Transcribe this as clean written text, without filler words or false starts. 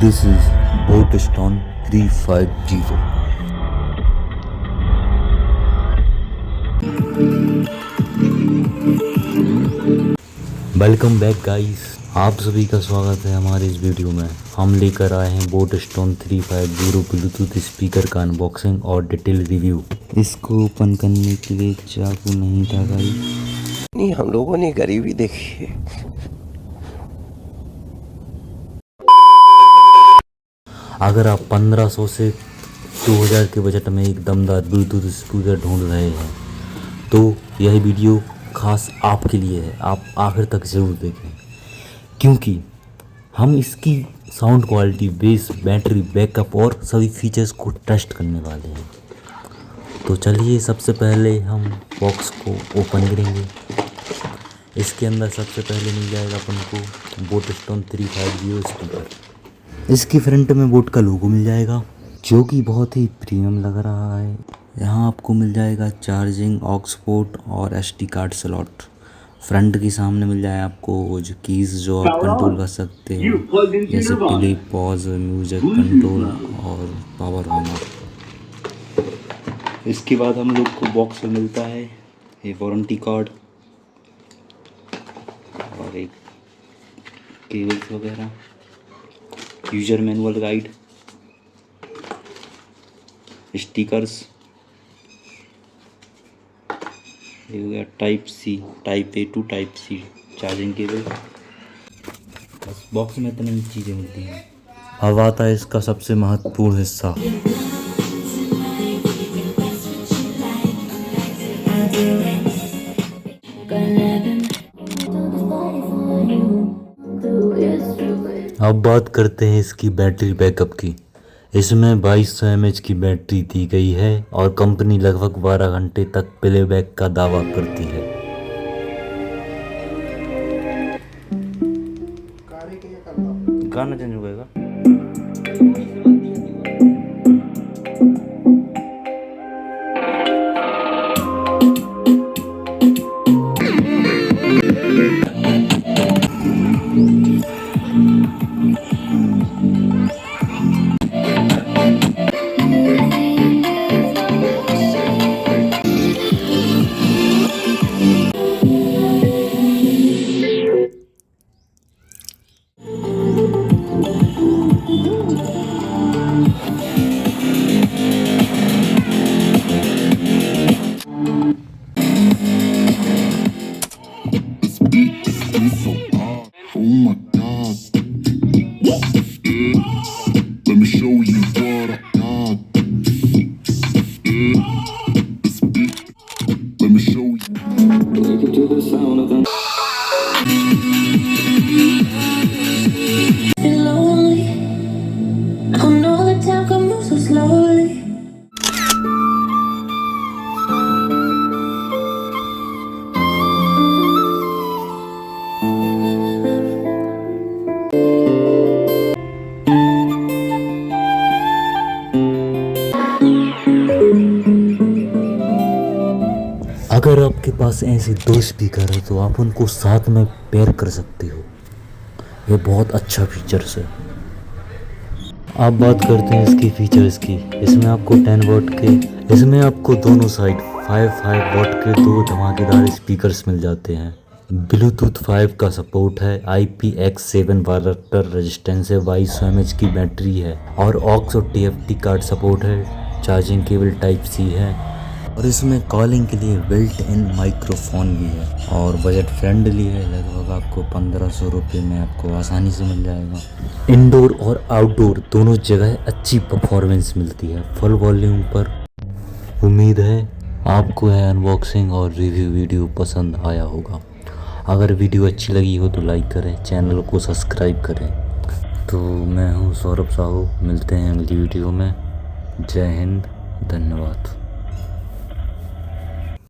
This is Boatstone 350. Welcome back guys, आप सभी का स्वागत है हमारे इस वीडियो में। हम लेकर आए हैं बोटस्टोन 350 ब्लूटूथ स्पीकर का अनबॉक्सिंग और डिटेल रिव्यू। इसको ओपन करने के लिए चाकू नहीं था गाइस। नहीं, हम लोगों ने गरीबी देखी है। अगर आप 1500 से 2000 के बजट में एक दमदार ब्लूटूथ स्पीकर ढूंढ रहे हैं तो यह वीडियो खास आपके लिए है। आप आखिर तक ज़रूर देखें क्योंकि हम इसकी sound quality, base, battery backup और सभी फीचर्स को टेस्ट करने वाले हैं। तो चलिए सबसे पहले हम बॉक्स को ओपन करेंगे। इसके अंदर सबसे पहले मिल जाएगा अपन को बोटस्टोन 350 स्पीकर। इसकी फ्रंट में बोट का लोगो मिल जाएगा जो कि बहुत ही प्रीमियम लग रहा है। यहाँ आपको मिल जाएगा चार्जिंग ऑक्स पोर्ट और एसडी कार्ड स्लॉट। फ्रंट के सामने मिल जाए आपको जो कीज़ जो आप कंट्रोल कर सकते हो, जैसे प्ले, पॉज, म्यूजिक कंट्रोल और पावर ऑन ऑफ। इसके बाद हम लोग को बॉक्स में मिलता है ये वारंटी कार्ड और एक केबल्स वगैरह, यूजर मैनुअल गाइड, स्टिकर्स, ये हो गया type C, type A to type C charging cable. बस बॉक्स में इतनी चीज़ें मिलती हैं। अब आता है इसका सबसे महत्वपूर्ण हिस्सा। अब बात करते हैं इसकी बैटरी बैकअप की। इसमें 2200 mAh की बैटरी दी गई है और कंपनी लगभग 12 घंटे तक प्लेबैक का दावा करती है। गाना चेंज हो गएगा। Let me show you what I got. Let me show you. Take it to the sound of the. Lonely. I know the time can move so slowly. अगर आपके पास ऐसे 2 स्पीकर है तो आप उनको साथ में पेयर कर सकते हो। ये बहुत अच्छा फीचर्स है। आप बात करते हैं इसकी फीचर्स की। इसमें आपको 10 वॉट के, इसमें आपको दोनों साइड 5 वॉट के 2 धमाकेदार स्पीकर्स मिल जाते हैं। ब्लूटूथ 5 का सपोर्ट है, IPX7 वाटर रेजिस्टेंस है, 2200 mAh की बैटरी है और ऑक्स और TFT कार्ड सपोर्ट है। चार्जिंग केबल टाइप सी है और इसमें कॉलिंग के लिए बिल्ट इन माइक्रोफोन भी है और बजट फ्रेंडली है। लगभग आपको 1500 रुपये में आपको आसानी से मिल जाएगा। इंडोर और आउटडोर दोनों जगह अच्छी परफॉर्मेंस मिलती है फुल वॉल्यूम पर। उम्मीद है आपको यह अनबॉक्सिंग और रिव्यू वीडियो पसंद आया होगा। अगर वीडियो अच्छी लगी हो तो लाइक करें, चैनल को सब्सक्राइब करें। तो मैं हूँ सौरभ साहू, मिलते हैं अगली वीडियो में। जय हिंद, धन्यवाद।